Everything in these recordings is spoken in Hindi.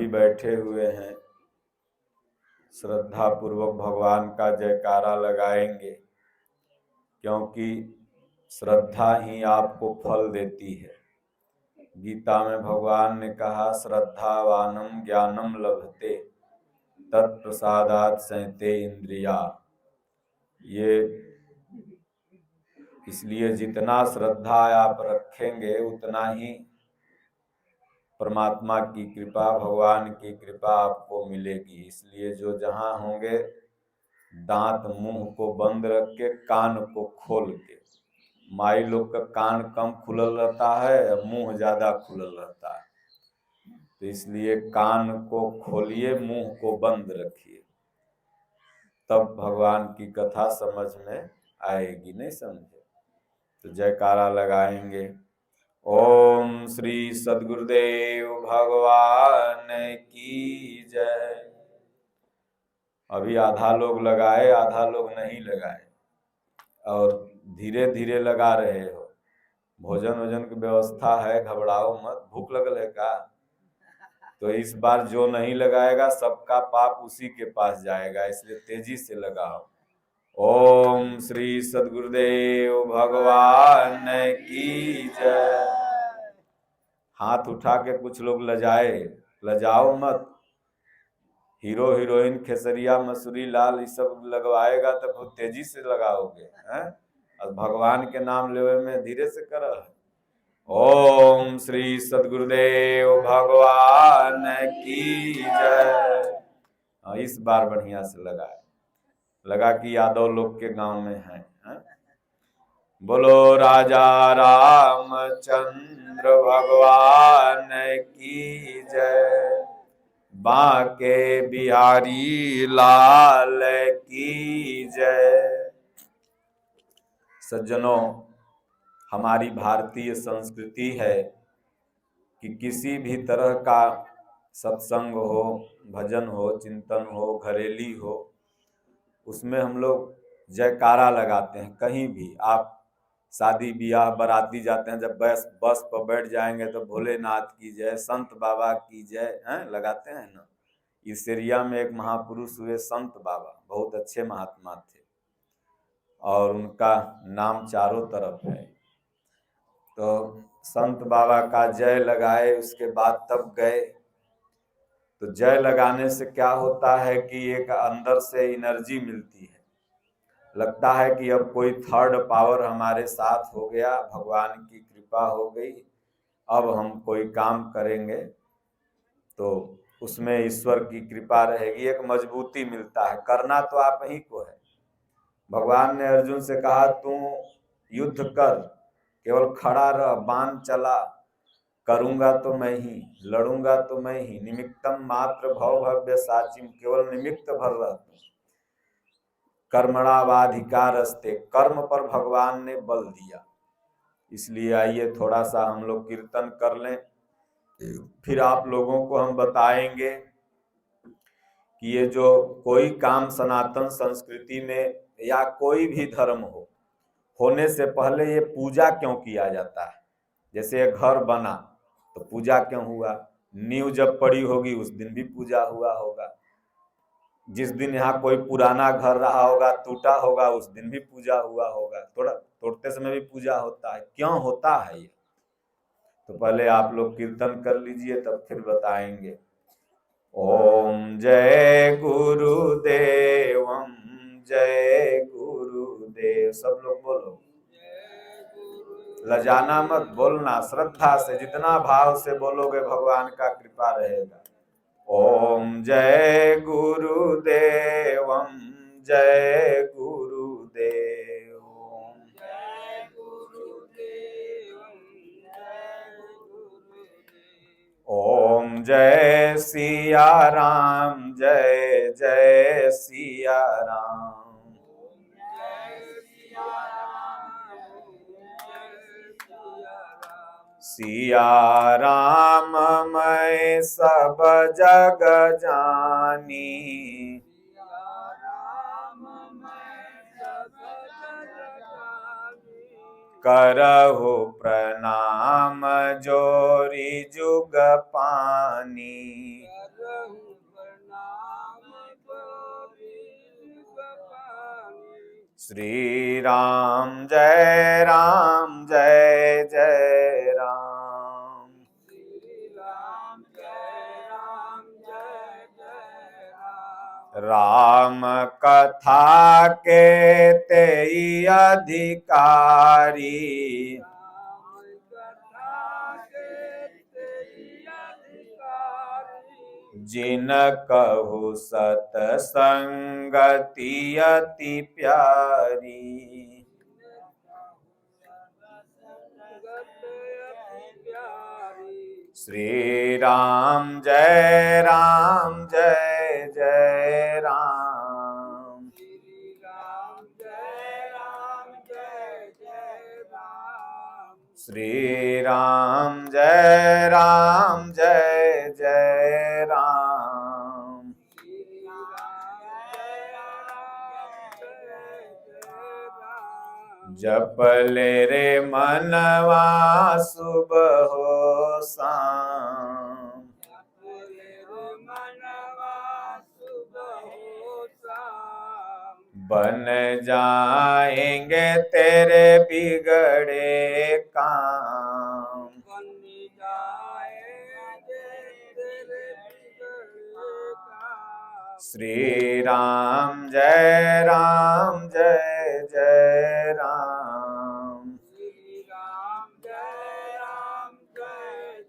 सभी बैठे हुए हैं, श्रद्धा पूर्वक भगवान का जयकारा लगाएंगे, क्योंकि श्रद्धा ही आपको फल देती है। गीता में भगवान ने कहा, श्रद्धावानम ज्ञानम लभते तत्प्रसादात् संयते इंद्रिया। ये इसलिए जितना श्रद्धा आप रखेंगे उतना ही परमात्मा की कृपा, भगवान की कृपा आपको मिलेगी। इसलिए जो जहाँ होंगे, दांत मुंह को बंद रख के कान को खोल के, माई लोग का कान कम खुलल रहता है, मुंह ज्यादा खुलल रहता है, तो इसलिए कान को खोलिए, मुंह को बंद रखिए, तब भगवान की कथा समझ में आएगी। नहीं समझे तो जयकारा लगाएंगे। ओम श्री सद्गुरुदेव भगवान की जय। अभी आधा लोग लगाए, आधा लोग नहीं लगाए, और धीरे धीरे लगा रहे हो। भोजन वोजन की व्यवस्था है, घबराओ मत। भूख लगल है का? तो इस बार जो नहीं लगाएगा सबका पाप उसी के पास जाएगा, इसलिए तेजी से लगाओ। ओम श्री सद्गुरुदेव भगवान की जय। हाथ उठा के कुछ लोग लजाए, लजाओ मत। हीरो हीरोइन खेसरिया मसूरी लाल ये सब लगवाएगा तो बहुत तेजी से लगाओगे हैं? और भगवान के नाम लेवे में धीरे से कर। ओम श्री सद्गुरुदेव भगवान की जय। इस बार बढ़िया से लगाए, लगा कि यादव लोग के गांव में है। बोलो राजा रामचंद्र भगवान की जय। बांके बिहारी लाल की जय। सज्जनों, हमारी भारतीय संस्कृति है कि किसी भी तरह का सत्संग हो, भजन हो, चिंतन हो, घरेली हो, उसमें हम लोग जयकारा लगाते हैं। कहीं भी आप शादी ब्याह बाराती जाते हैं, जब बस पर बैठ जाएंगे तो भोलेनाथ की जय, संत बाबा की जय लगाते हैं ना। इस एरिया में एक महापुरुष हुए संत बाबा, बहुत अच्छे महात्मा थे और उनका नाम चारों तरफ है। तो संत बाबा का जय लगाए, उसके बाद तब गए। तो जय लगाने से क्या होता है कि एक अंदर से एनर्जी मिलती है, लगता है कि अब कोई थर्ड पावर हमारे साथ हो गया, भगवान की कृपा हो गई, अब हम कोई काम करेंगे तो उसमें ईश्वर की कृपा रहेगी, एक मजबूती मिलता है। करना तो आप ही को है। भगवान ने अर्जुन से कहा, तू युद्ध कर, केवल खड़ा रह, बाण चला, करूंगा तो मैं ही, लड़ूंगा तो मैं ही, निमित्तम मात्र भव भव्य साचिम, केवल निमित्त भर रह। कर्मणावाधिकारस्ते, कर्म पर भगवान ने बल दिया। इसलिए आइए थोड़ा सा हम लोग कीर्तन कर लें, फिर आप लोगों को हम बताएंगे कि ये जो कोई काम सनातन संस्कृति में या कोई भी धर्म हो, होने से पहले ये पूजा क्यों किया जाता है। जैसे ये घर बना तो पूजा क्यों हुआ, नींव जब पड़ी होगी उस दिन भी पूजा हुआ होगा, जिस दिन यहाँ कोई पुराना घर रहा होगा, टूटा होगा, उस दिन भी पूजा हुआ होगा, थोड़ा तोड़ते समय भी पूजा होता है। क्यों होता है ये, तो पहले आप लोग कीर्तन कर लीजिए, तब फिर बताएंगे। ओम जय गुरुदेवम जय गुरुदेव। सब लोग बोलो, लजाना मत, बोलना श्रद्धा से, जितना भाव से बोलोगे भगवान का कृपा रहेगा। ओम जय गुरुदेवम जय गुरुदेव। ओम जय सिया राम जय जय सिया राम। सिया राम मैं सब जग जानी, करहु प्रणाम जोरी जुग पानी। श्री राम जय जय राम। श्री राम जय राम। राम कथा के तेई अधिकारी, राम कथा के तेई अधिकारी। जिन कहु सतसंगति अति प्यारी। श्री राम जय जय राम। श्री राम जय जय राम। श्री राम जय जय राम। श्री राम जय जय राम। जप ले रे मनवा सुबह हो शाम, बन जाएंगे तेरे बिगड़े काम। श्री राम जय जय राम। श्री राम जय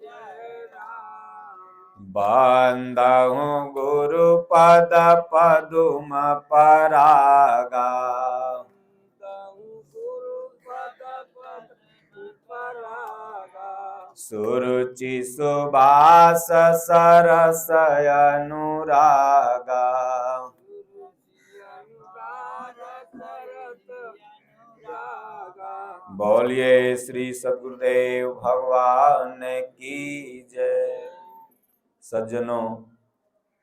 जय राम। बंदहु गुरु पद पदुम परागा, सुरुचि सुबास सरस अनुरागा। बोलिए श्री सद्गुरुदेव भगवान की जय। सज्जनों,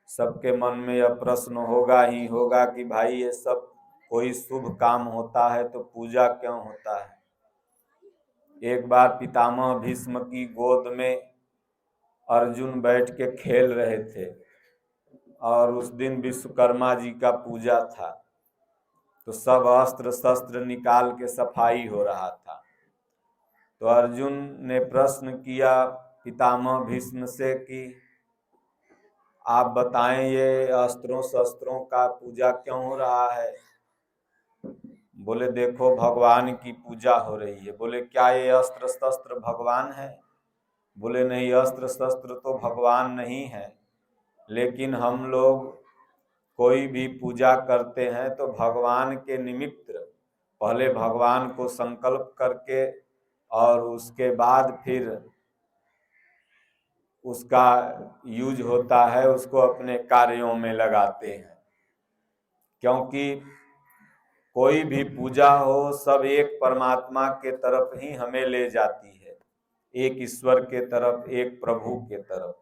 सबके मन में यह प्रश्न होगा ही होगा कि भाई ये सब कोई शुभ काम होता है तो पूजा क्यों होता है। एक बार पितामह भीष्म की गोद में अर्जुन बैठ के खेल रहे थे और उस दिन विश्वकर्मा जी का पूजा था, तो सब अस्त्र शस्त्र निकाल के सफाई हो रहा था। तो अर्जुन ने प्रश्न किया पितामह भीष्म से कि आप बताएं ये अस्त्रों शस्त्रों का पूजा क्यों हो रहा है। बोले देखो भगवान की पूजा हो रही है। बोले क्या ये अस्त्र शस्त्र भगवान है। बोले नहीं, अस्त्र शस्त्र तो भगवान नहीं है, लेकिन हम लोग कोई भी पूजा करते हैं तो भगवान के निमित्त पहले भगवान को संकल्प करके और उसके बाद फिर उसका यूज होता है, उसको अपने कार्यों में लगाते हैं। क्योंकि कोई भी पूजा हो सब एक परमात्मा के तरफ ही हमें ले जाती है, एक ईश्वर के तरफ, एक प्रभु के तरफ।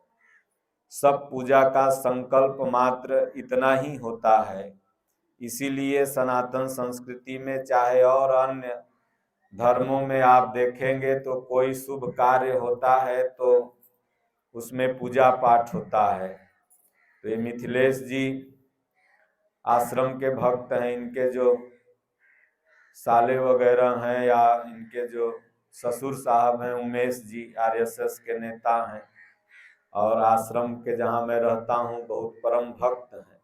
सब पूजा का संकल्प मात्र इतना ही होता है। इसीलिए सनातन संस्कृति में चाहे और अन्य धर्मों में आप देखेंगे तो कोई शुभ कार्य होता है तो उसमें पूजा पाठ होता है। तो ये मिथिलेश जी आश्रम के भक्त हैं, इनके जो साले वगैरह हैं या इनके जो ससुर साहब हैं उमेश जी आरएसएस के नेता हैं, और आश्रम के जहाँ मैं रहता हूँ बहुत परम भक्त हैं।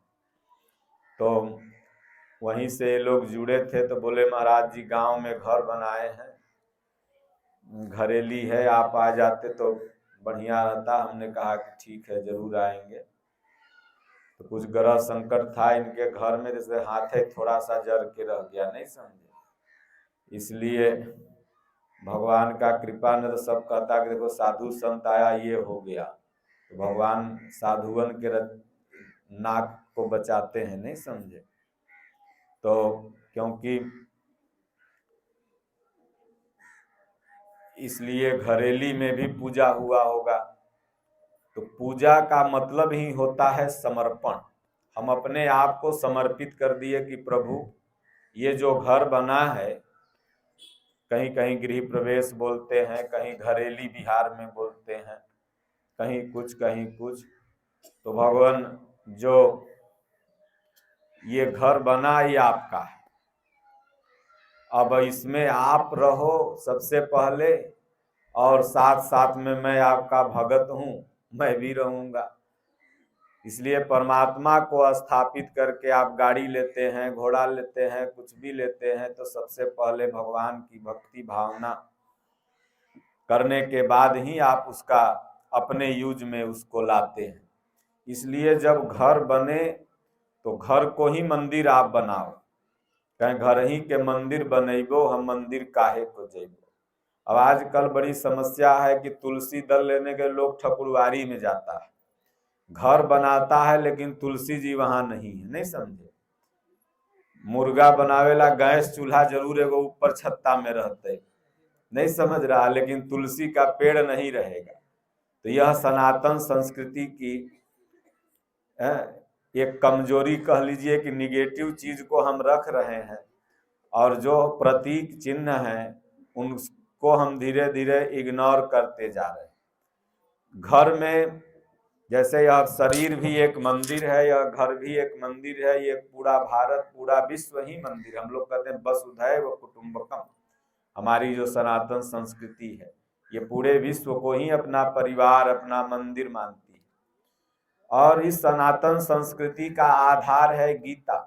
तो वहीं से ये लोग जुड़े थे तो बोले महाराज जी गांव में घर बनाए हैं, घरेली है, आप आ जाते तो बढ़िया रहता। हमने कहा कि ठीक है जरूर आएंगे। तो कुछ ग्रह संकट था इनके घर में, जैसे हाथे थोड़ा सा जर के रह गया, नहीं समझे। इसलिए भगवान का कृपा न तो सब कहता कि देखो साधु संत आया ये हो गया, तो भगवान साधुअन के नाक को बचाते हैं, नहीं समझे। तो क्योंकि इसलिए घरेली में भी पूजा हुआ होगा। तो पूजा का मतलब ही होता है समर्पण। हम अपने आप को समर्पित कर दिए कि प्रभु ये जो घर बना है, कहीं कहीं गृह प्रवेश बोलते हैं, कहीं घरेली बिहार में बोलते हैं, कहीं कुछ कहीं कुछ। तो भगवान जो ये घर बना ये आपका है, अब इसमें आप रहो सबसे पहले, और साथ साथ में मैं आपका भगत हूँ, मैं भी रहूंगा। इसलिए परमात्मा को स्थापित करके आप गाड़ी लेते हैं, घोड़ा लेते हैं, कुछ भी लेते हैं, तो सबसे पहले भगवान की भक्ति भावना करने के बाद ही आप उसका अपने यूज में उसको लाते हैं। इसलिए जब घर बने तो घर को ही मंदिर आप बनाओ, कहीं घर ही के मंदिर बनेबो, हम मंदिर काहे को जइबो। अब आजकल बड़ी समस्या है कि तुलसी दल लेने के लोग ठकुरवारी में जाता है, घर बनाता है लेकिन तुलसी जी वहां नहीं है, नहीं समझे। मुर्गा बनावेला गैस चूल्हा जरूर एगो ऊपर छत्ता में रहते, नहीं समझ रहा, लेकिन तुलसी का पेड़ नहीं रहेगा। तो यह सनातन संस्कृति की एक कमजोरी कह लीजिए कि निगेटिव चीज को हम रख रहे हैं, और जो प्रतीक चिन्ह हैं उनको हम धीरे धीरे इग्नोर करते जा रहे हैं। घर में जैसे यह शरीर भी एक मंदिर है, यह घर भी एक मंदिर है, ये पूरा भारत पूरा विश्व ही मंदिर। हम लोग कहते हैं वसुधैव कुटुंबकम, हमारी जो सनातन संस्कृति है ये पूरे विश्व को ही अपना परिवार, अपना मंदिर मानती है। और इस सनातन संस्कृति का आधार है गीता।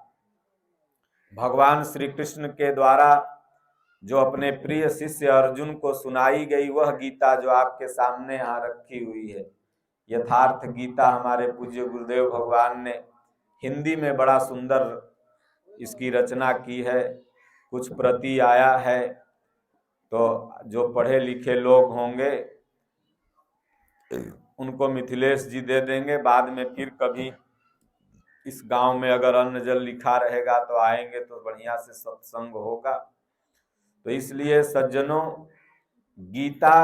भगवान श्री कृष्ण के द्वारा जो अपने प्रिय शिष्य अर्जुन को सुनाई गई वह गीता जो आपके सामने यहाँ रखी हुई है, यथार्थ गीता, हमारे पूज्य गुरुदेव भगवान ने हिंदी में बड़ा सुंदर इसकी रचना की है। कुछ प्रति आया है, तो जो पढ़े लिखे लोग होंगे उनको मिथिलेश जी दे देंगे। बाद में फिर कभी इस गांव में अगर अन्न जल लिखा रहेगा तो आएंगे, तो बढ़िया से सत्संग होगा। तो इसलिए सज्जनों, गीता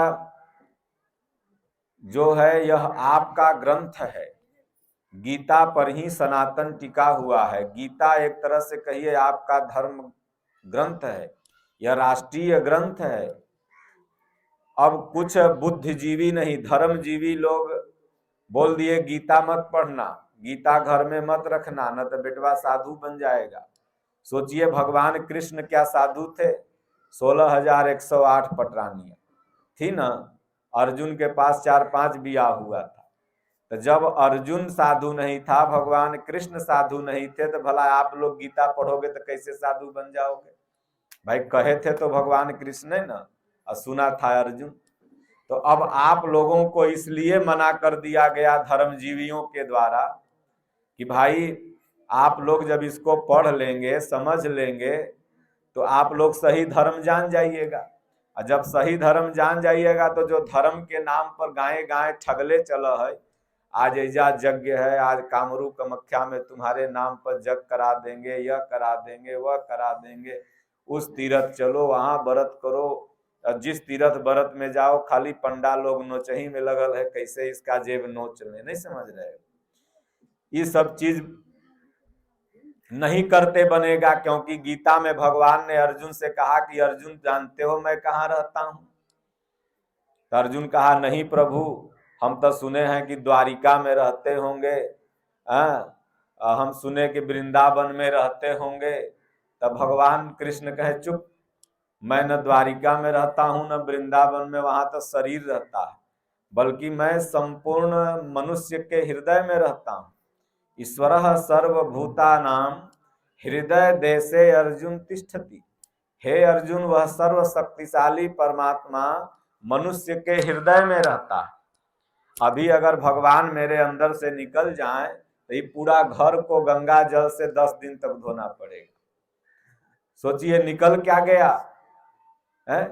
जो है यह आपका ग्रंथ है, गीता पर ही सनातन टिका हुआ है। गीता एक तरह से कहिए आपका धर्म ग्रंथ है, यह राष्ट्रीय ग्रंथ है। अब कुछ बुद्धिजीवी नहीं, धर्मजीवी लोग बोल दिए गीता मत पढ़ना, गीता घर में मत रखना, न तो बेटवा साधु बन जाएगा। सोचिए भगवान कृष्ण क्या साधु थे, 16,108 पटरानियां थी ना। अर्जुन के पास 4-5 बियाह हुआ था। तो जब अर्जुन साधु नहीं था, भगवान कृष्ण साधु नहीं थे, तो भला आप लोग गीता पढ़ोगे तो कैसे साधु बन जाओगे। भाई कहे थे तो भगवान कृष्ण ने ना, और सुना था अर्जुन। तो अब आप लोगों को इसलिए मना कर दिया गया धर्मजीवियों के द्वारा कि भाई आप लोग जब इसको पढ़ लेंगे, समझ लेंगे, तो आप लोग सही धर्म जान जाइएगा। और जब सही धर्म जान जाइएगा तो जो धर्म के नाम पर गाए गाए ठगले चला है, आज ऐजा यज्ञ है, आज कामरू कामाख्या में तुम्हारे नाम पर जग करा देंगे, यह करा देंगे, वह करा देंगे, उस तीरथ चलो, वहां व्रत करो। जिस तीरथ व्रत में जाओ खाली पंडा लोग नोचही में लगल है, कैसे इसका जेब नोच ले, नहीं समझ रहे। ये सब चीज नहीं करते बनेगा, क्योंकि गीता में भगवान ने अर्जुन से कहा कि अर्जुन जानते हो मैं कहाँ रहता हूं। तो अर्जुन कहा नहीं प्रभु, हम तो सुने हैं कि द्वारिका में रहते होंगे, हम सुने कि वृंदावन में रहते होंगे। तब भगवान कृष्ण कहे चुप, मैं न द्वारिका में रहता हूं न वृंदावन में, वहां तो शरीर रहता है, बल्कि मैं संपूर्ण मनुष्य के हृदय में रहता हूं। ईश्वरः सर्वभूतानां हृदय देशे अर्जुन तिष्ठति। हे अर्जुन, वह सर्व शक्तिशाली परमात्मा मनुष्य के हृदय में रहता है। अभी अगर भगवान मेरे अंदर से निकल जाए तो ये पूरा घर को गंगा जल से 10 दिन तक धोना पड़ेगा। सोचिए निकल क्या गया है,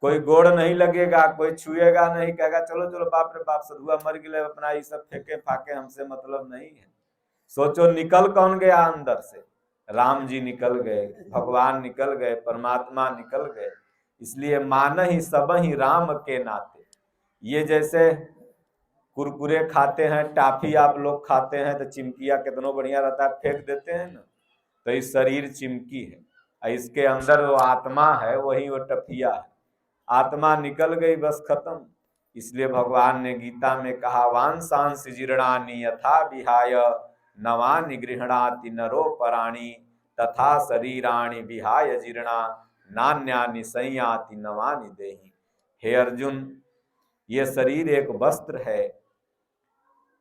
कोई गोड़ नहीं लगेगा, कोई छुएगा नहीं, कहेगा चलो चलो बाप रे बाप सधुआ मर गए, अपना ये सब फेंके फाके, हमसे मतलब नहीं है। सोचो निकल कौन गया अंदर से, राम जी निकल गए, भगवान निकल गए, परमात्मा निकल गए। इसलिए मान ही सब ही राम के नाते। ये जैसे कुरकुरे खाते हैं, टाफी आप लोग खाते हैं, तो चिमकिया कितना बढ़िया रहता है, फेंक देते हैं ना। तो ये शरीर चिमकी है, इसके अंदर वो आत्मा है, वही वो टफिया है। आत्मा निकल गई बस खत्म। इसलिए भगवान ने गीता में कहा वांसांस जीर्णानि यथा विहाय नवानि गृह्णाति नरो पराणि तथा शरीराणि विहाय जीर्णा नान्यानि संयाति नवानि देहि। हे अर्जुन, ये शरीर एक वस्त्र है।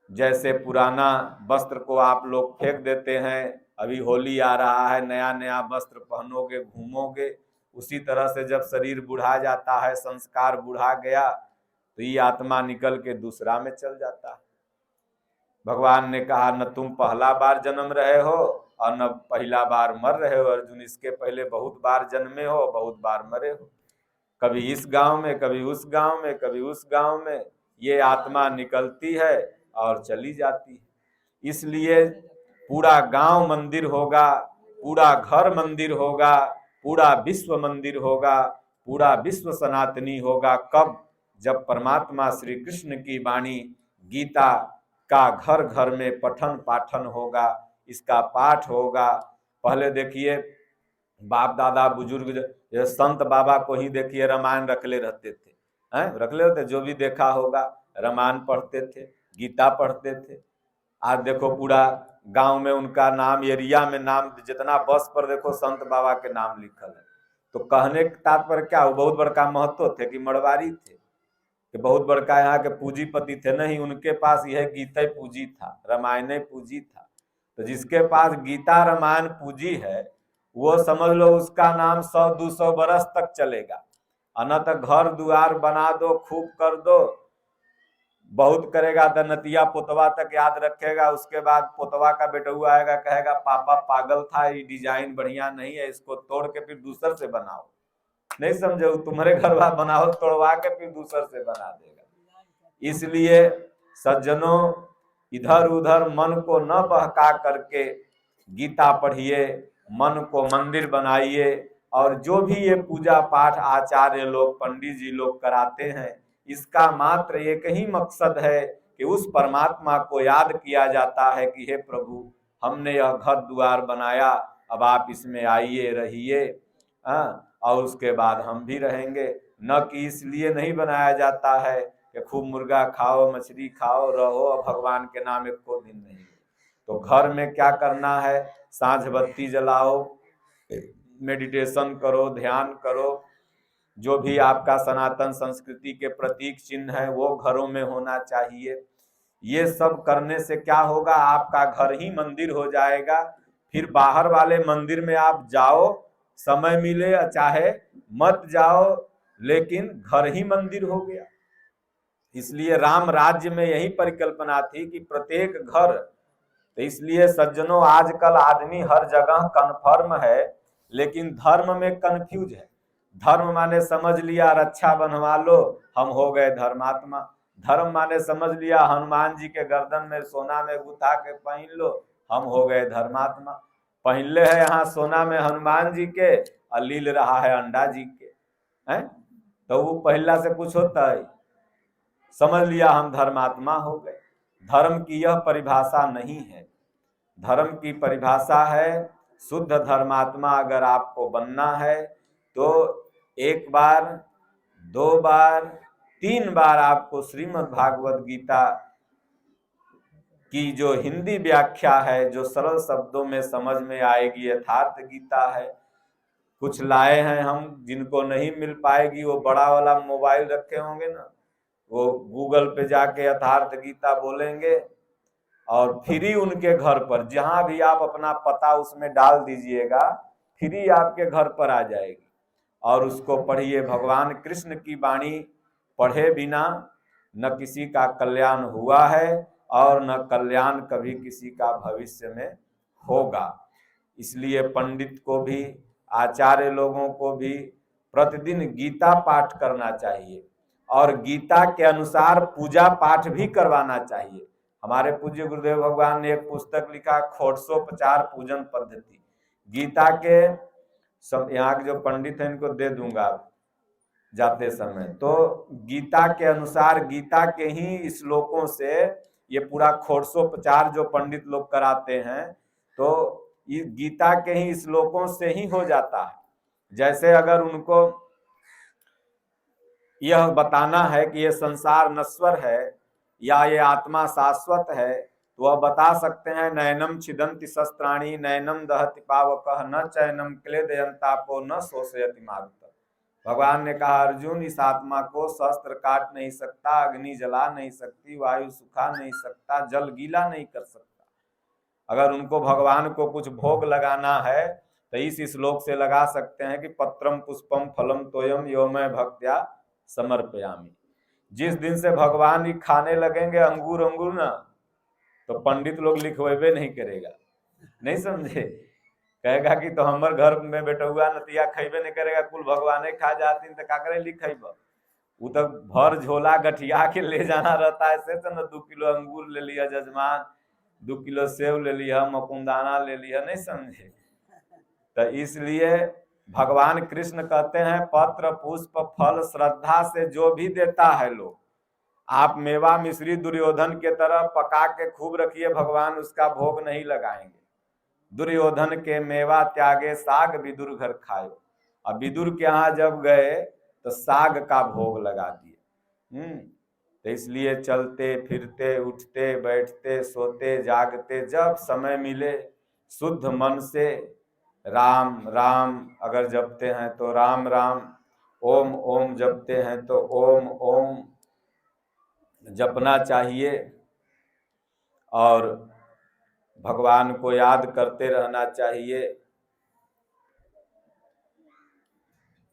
जैसे पुराना वस्त्र को आप लोग फेंक देते हैं, अभी होली आ रहा है, नया नया वस्त्र पहनोगे, घूमोगे, उसी तरह से जब शरीर बुढ़ा जाता है, संस्कार बुढ़ा गया, तो ये आत्मा निकल के दूसरा में चल जाता है। भगवान ने कहा न तुम पहला बार जन्म रहे हो और न पहला बार मर रहे हो अर्जुन, इसके पहले बहुत बार जन्मे हो, बहुत बार मरे हो, कभी इस गांव में, कभी उस गांव में, कभी उस गांव में। ये आत्मा निकलती है और चली जाती है। इसलिए पूरा गांव मंदिर होगा, पूरा घर मंदिर होगा, पूरा विश्व मंदिर होगा, पूरा विश्व सनातनी होगा। कब? जब परमात्मा श्री कृष्ण की वाणी गीता का घर घर में पठन पाठन होगा, इसका पाठ होगा। पहले देखिए बाप दादा बुजुर्ग संत बाबा को ही देखिए रामायण रखले रहते थे, रखले रहते, जो भी देखा होगा रामायण पढ़ते थे, गीता पढ़ते थे। आज देखो पूरा गांव में उनका नाम, एरिया में नाम, जितना बस पर देखो संत बाबा के नाम लिखल है। तो कहने का तात्पर्य क्या, वो बहुत बड़का महत्व थे कि मड़वारी थे, कि बहुत बड़का यहाँ के पूंजीपति थे? नहीं, उनके पास यह गीता पूंजी था, रामायण पूंजी था। तो जिसके पास गीता रामायण पूंजी है, वो समझ लो उसका नाम 100-200 बरस तक चलेगा। अनत घर द्वार बना दो, खूब कर दो, बहुत करेगा तो नतिया पोतवा तक याद रखेगा। उसके बाद पोतवा का बेटुआ आएगा, कहेगा पापा पागल था, ये डिजाइन बढ़िया नहीं है, इसको तोड़ के फिर दूसर से बनाओ। नहीं समझो, तुम्हारे घर वाला बनाओ, तोड़वा के फिर दूसर से बना देगा। इसलिए सज्जनों, इधर उधर मन को न बहका करके गीता पढ़िए, मन को मंदिर बनाइए। और जो भी ये पूजा पाठ आचार्य लोग, पंडित जी लोग कराते हैं, इसका मात्र एक ही मकसद है कि उस परमात्मा को याद किया जाता है कि हे प्रभु, हमने यह घर द्वार बनाया, अब आप इसमें आइए, रहिए, और उसके बाद हम भी रहेंगे। न कि इसलिए नहीं बनाया जाता है कि खूब मुर्गा खाओ, मछली खाओ, रहो, और भगवान के नाम एक को दिन नहीं। तो घर में क्या करना है, सांझ बत्ती जलाओ, मेडिटेशन करो, ध्यान करो, जो भी आपका सनातन संस्कृति के प्रतीक चिन्ह है वो घरों में होना चाहिए। ये सब करने से क्या होगा, आपका घर ही मंदिर हो जाएगा। फिर बाहर वाले मंदिर में आप जाओ, समय मिले चाहे मत जाओ, लेकिन घर ही मंदिर हो गया। इसलिए राम राज्य में यही परिकल्पना थी कि प्रत्येक घर, तो इसलिए सज्जनों आजकल आदमी हर जगह कन्फर्म है, लेकिन धर्म में कंफ्यूज है। धर्म माने समझ लिया रक्षा बनवा लो, हम हो गए धर्मात्मा। धर्म माने समझ लिया हनुमान जी के गर्दन में सोना में गुथा के पहन लो, हम हो गए धर्मात्मा। पहनले है यहाँ सोना में हनुमान जी के, और लील रहा है अंडा जी के, हैं? तो वो पहला से कुछ होता है, समझ लिया हम धर्मात्मा हो गए। धर्म की यह परिभाषा नहीं है। धर्म की परिभाषा है, शुद्ध धर्मात्मा अगर आपको बनना है तो 1 बार, 2 बार, 3 बार आपको श्रीमद् भागवत गीता की जो हिंदी व्याख्या है, जो सरल शब्दों में समझ में आएगी, यथार्थ गीता है। कुछ लाए हैं हम, जिनको नहीं मिल पाएगी वो बड़ा वाला मोबाइल रखे होंगे ना, वो गूगल पे जाके यथार्थ गीता बोलेंगे, और फ्री उनके घर पर, जहां भी आप अपना पता उसमें डाल दीजिएगा, फ्री आपके घर पर आ जाएगी। और उसको पढ़िए। भगवान कृष्ण की वाणी पढ़े बिना न किसी का कल्याण हुआ है और न कल्याण कभी किसी का भविष्य में होगा। इसलिए पंडित को भी, आचार्य लोगों को भी प्रतिदिन गीता पाठ करना चाहिए, और गीता के अनुसार पूजा पाठ भी करवाना चाहिए। हमारे पूज्य गुरुदेव भगवान ने एक पुस्तक लिखा, खोटसोपचार पूजन पद्धति। गीता के सब यहाँ के जो पंडित हैं इनको दे दूंगा जाते समय। तो गीता के अनुसार, गीता के ही श्लोकों से ये पूरा खोटसोपचार जो पंडित लोग कराते हैं, तो ये गीता के ही श्लोकों से ही हो जाता है। जैसे अगर उनको यह बताना है कि ये संसार नश्वर है या ये आत्मा शाश्वत है, तो वह बता सकते हैं नयनम छिदंति शस्त्राणी नयनम दहति पावकः न चैनम क्लेदयंतापो न शोषयति मारुतः। भगवान ने कहा अर्जुन इस आत्मा को शस्त्र काट नहीं सकता, अग्नि जला नहीं सकती, वायु सुखा नहीं सकता, जल गीला नहीं कर सकता। अगर उनको भगवान को कुछ भोग लगाना है तो इस श्लोक से लगा सकते हैं कि पत्रम पुष्पम फलम तोयम यो मैं भक्त्या समर्पयामि। जिस दिन से भगवान ही खाने लगेंगे अंगूर अंगूर ना, तो पंडित लोग लिखवेबे नहीं करेगा, नहीं समझे, कहेगा कि तो हमर घर में बेटुआ नतिया खैबे नहीं करेगा, कुल भगवाने खा जाती तो का करे लिखेब। वो तो भर झोला गठिया के ले जाना रहता है, ऐसे तो न 2 किलो अंगूर ले लिया जजमान, 2 किलो सेव ले लिया, मकुंदाना ले लिया, नहीं समझे। तो इसलिए भगवान कृष्ण कहते हैं पत्र पुष्प फल श्रद्धा से जो भी देता है लोग, आप मेवा मिश्री दुर्योधन के तरह पका के खूब रखिए, भगवान उसका भोग नहीं लगाएंगे। दुर्योधन के मेवा त्यागे साग विदुर घर खाए। अब विदुर के यहाँ जब गए तो साग का भोग लगा दिए। तो इसलिए चलते फिरते उठते बैठते सोते जागते जब समय मिले शुद्ध मन से राम राम अगर जपते हैं तो राम राम, ओम ओम जपते हैं तो ओम ओम जपना चाहिए और भगवान को याद करते रहना चाहिए।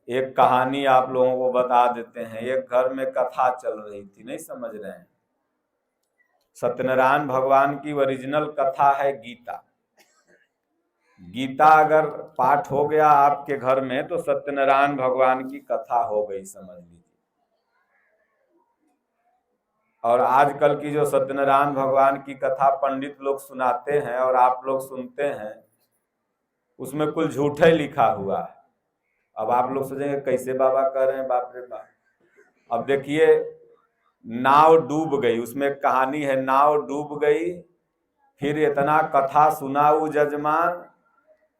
एक कहानी आप लोगों को बता देते हैं। एक घर में कथा चल रही थी, नहीं समझ रहे हैं। सत्यनारायण भगवान की ओरिजिनल कथा है गीता। गीता अगर पाठ हो गया आपके घर में तो सत्यनारायण भगवान की कथा हो गई, समझ लीजिए। और आजकल की जो सत्यनारायण भगवान की कथा पंडित लोग सुनाते हैं और आप लोग सुनते हैं, उसमें कुल झूठे लिखा हुआ है। अब आप लोग सोचेंगे कैसे बाबा कह रहे हैं, बाप रे बाप। अब देखिए नाव डूब गई, उसमें कहानी है नाव डूब गई, फिर इतना कथा सुना वो जजमान,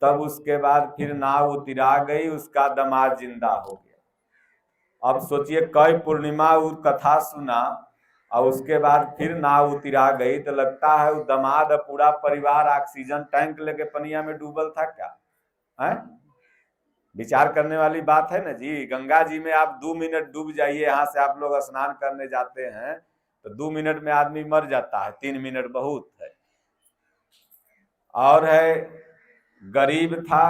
तब उसके बाद फिर नाव उतरा गई, उसका दामाद जिंदा हो गया। अब सोचिए कई पूर्णिमा वो कथा सुना और उसके बाद फिर नाव उतरा गई, तो लगता है वो दामाद पूरा परिवार ऑक्सीजन टैंक लेके पनिया में डूबल था क्या है? विचार करने वाली बात है ना जी। गंगा जी में आप 2 मिनट डूब जाइए, यहाँ से आप लोग स्नान करने जाते हैं तो 2 मिनट में आदमी मर जाता है, 3 मिनट बहुत है। और है गरीब था,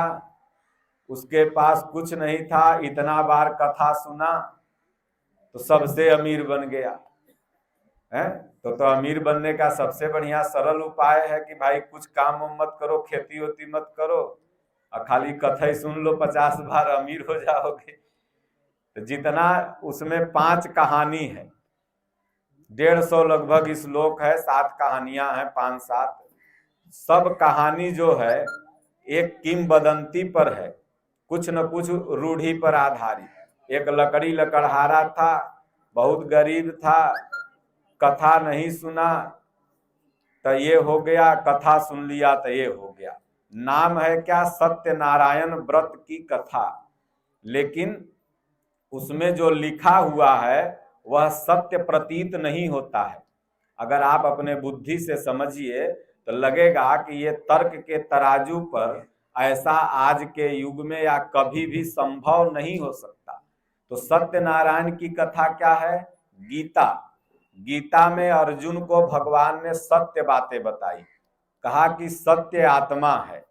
उसके पास कुछ नहीं था, इतना बार कथा सुना तो सबसे अमीर बन गया है। तो अमीर बनने का सबसे बढ़िया सरल उपाय है कि भाई कुछ काम मत करो, खेती होती मत करो और खाली कथा सुन लो, 50 बार अमीर हो जाओगे। तो जितना उसमें 5 कहानी है, 150 लगभग श्लोक है, 7 कहानियां हैं, 5-7। सब कहानी जो है एक किंवदंती पर है, कुछ न कुछ रूढ़ी पर आधारित। एक लकड़ी लकड़हारा था, बहुत गरीब था, कथा नहीं सुना तो ये हो गया, कथा सुन लिया तो ये हो गया। नाम है क्या? सत्यनारायण व्रत की कथा, लेकिन उसमें जो लिखा हुआ है वह सत्य प्रतीत नहीं होता है। अगर आप अपने बुद्धि से समझिए तो लगेगा कि ये तर्क के तराजू पर ऐसा आज के युग में या कभी भी संभव नहीं हो सकता। तो सत्यनारायण की कथा क्या है? गीता। गीता में अर्जुन को भगवान ने सत्य बातें बताई, कहा कि सत्य आत्मा है।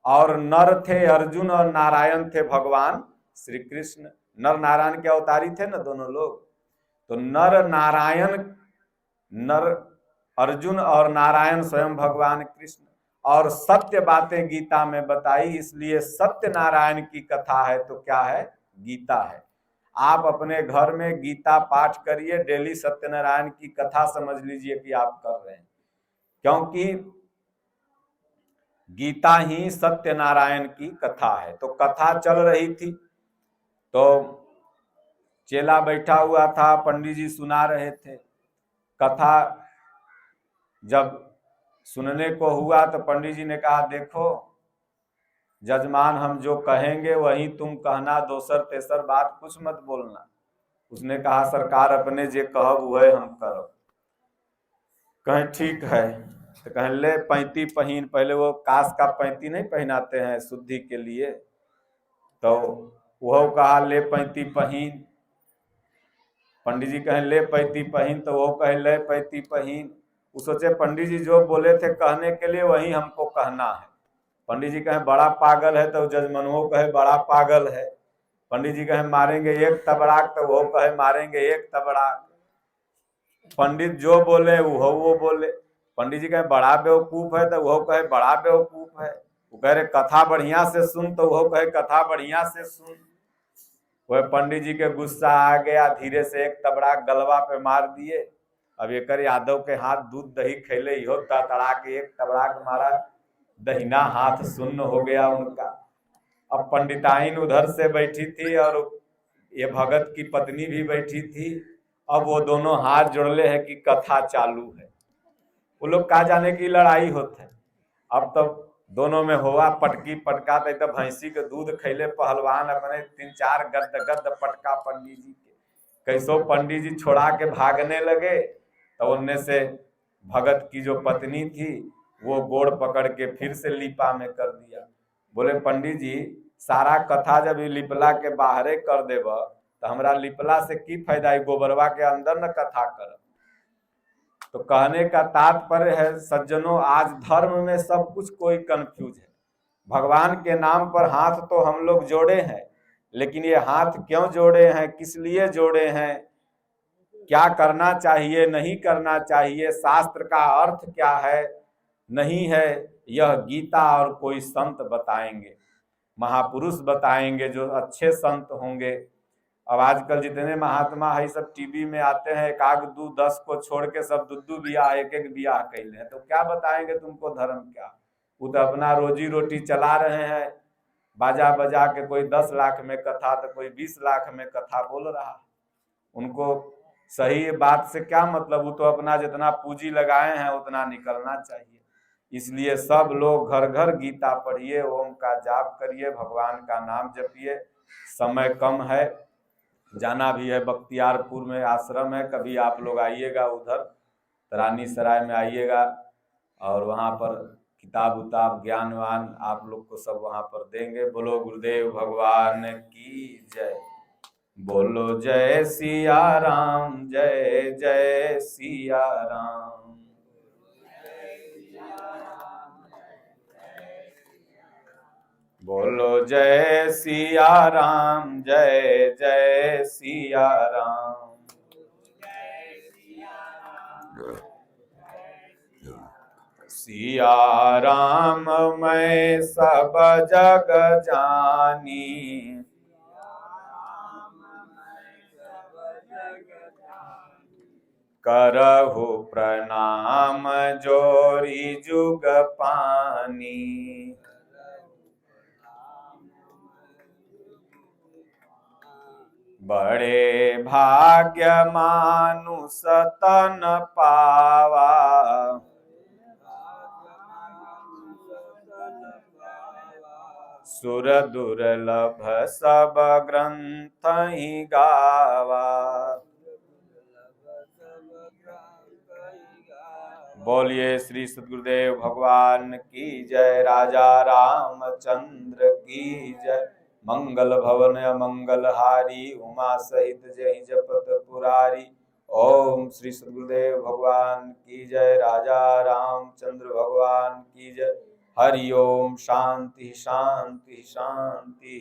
और नर थे अर्जुन और नारायण थे भगवान श्री कृष्ण। नर नारायण के अवतारी थे ना दोनों लोग। तो नर नारायण, नर अर्जुन और नारायण स्वयं भगवान कृष्ण, और सत्य बातें गीता में बताई, इसलिए सत्य नारायण की कथा है। तो क्या है? गीता है। आप अपने घर में गीता पाठ करिए, डेली सत्यनारायण की कथा समझ लीजिए कि आप कर रहे हैं, क्योंकि गीता ही सत्यनारायण की कथा है। तो कथा चल रही थी, तो चेला बैठा हुआ था, पंडित जी सुना रहे थे कथा। जब सुनने को हुआ तो पंडित जी ने कहा देखो जजमान, हम जो कहेंगे वही तुम कहना, दोसर तेसर बात कुछ मत बोलना। उसने कहा सरकार अपने जे कहब वह हम करब। कहें ठीक है, तो कहें ले पैंती पहन। पहले वो कास का पैंती नहीं पहनाते हैं शुद्धि के लिए, तो वह कहा ले पैंती पहन। पंडित जी कहें ले पैंती पहन, तो वो कहे ले पैंती पहन। वो सोचे पंडित जी जो बोले थे कहने के लिए वही हमको कहना है। पंडित जी कहें बड़ा पागल है, तो जजमनुओं कहे बड़ा पागल है। पंडित जी कहे मारेंगे एक तबड़ाक, तो वो कहे मारेंगे एक तबड़ाक। पंडित जो बोले वो बोले। पंडित जी कहे बड़ा बेवकूफ है, तो वो कहे बड़ा बेवकूफ है। वो कह रहे कथा बढ़िया से सुन, तो वो कहे कथा बढ़िया से सुन। वह पंडित जी के गुस्सा आ गया, धीरे से एक तबड़ाक गलवा पे मार दिए। अब एक यादव के हाथ दूध दही खैले, इहो तड़ा के एक तबड़ाक मारा, दहिना हाथ सुन्न हो गया उनका। अब पंडिताइन उधर से बैठी थी और ये भगत की पत्नी भी बैठी थी। अब वो दोनों हाथ जोड़ले है कि कथा चालू है। वो लोग का जाने की लड़ाई होते है। अब तो दोनों में हुआ पटकी पटका, तो भैंसी के दूध खैले पहलवान अपने 3-4 गद्द गद्द पटका पंडित जी के। कैसो पंडित जी छोड़ा के भागने लगे, तो उनने से भगत की जो पत्नी थी वो गोड़ पकड़ के फिर से लिपा में कर दिया। बोले पंडित जी सारा कथा जब लिपला के बाहरे कर देब, तो हमरा लिपला से की फायदा, गोबरवा के अंदर न कथा कर। तो कहने का तात्पर्य है सज्जनों, आज धर्म में सब कुछ कोई कंफ्यूज है। भगवान के नाम पर हाथ तो हम लोग जोड़े हैं, लेकिन ये हाथ क्यों जोड़े हैं, किस लिए जोड़े हैं, क्या करना चाहिए नहीं करना चाहिए, शास्त्र का अर्थ क्या है नहीं है, यह गीता और कोई संत बताएंगे, महापुरुष बताएंगे, जो अच्छे संत होंगे। अब आजकल जितने महात्मा है सब टीवी में आते हैं, एक आग 2-10 को छोड़ के सब दू बियाह एक बियाह कैले हैं, तो क्या बताएंगे तुमको धर्म क्या। वो तो अपना रोजी रोटी चला रहे हैं, बाजा बजा के कोई 10 लाख में कथा तो कोई 20 लाख में कथा बोल रहा। उनको सही बात से क्या मतलब, वो तो अपना जितना पूंजी लगाए हैं उतना निकलना चाहिए। इसलिए सब लोग घर घर गीता पढ़िए, ओम का जाप करिए, भगवान का नाम जपिए। समय कम है, जाना भी है, बख्तियारपुर में आश्रम है, कभी आप लोग आइएगा उधर रानी सराय में आइएगा, और वहाँ पर किताब उताब ज्ञानवान आप लोग को सब वहाँ पर देंगे। बोलो गुरुदेव भगवान की जय। बोलो जय सिया राम, जय जय सिया राम। बोलो जय सिया राम, जय जय सिया राम। सिया राम मैं सब जग जानी, करहु प्रणाम जोरी जुग पानी। बड़े भाग्य मानुष तन पावा, सुर दुर्लभ सब ग्रंथ ही गावा। बोलिए श्री सद्गुरुदेव भगवान की जय। राजा रामचंद्र की जय। मंगल भवन अमंगल हारी, उमा सहित जय जपत पुरारी। ओम श्री सद्गुरुदेव भगवान की जय। राजा रामचंद्र भगवान की जय। हरि ओम। शांति शांति शांति।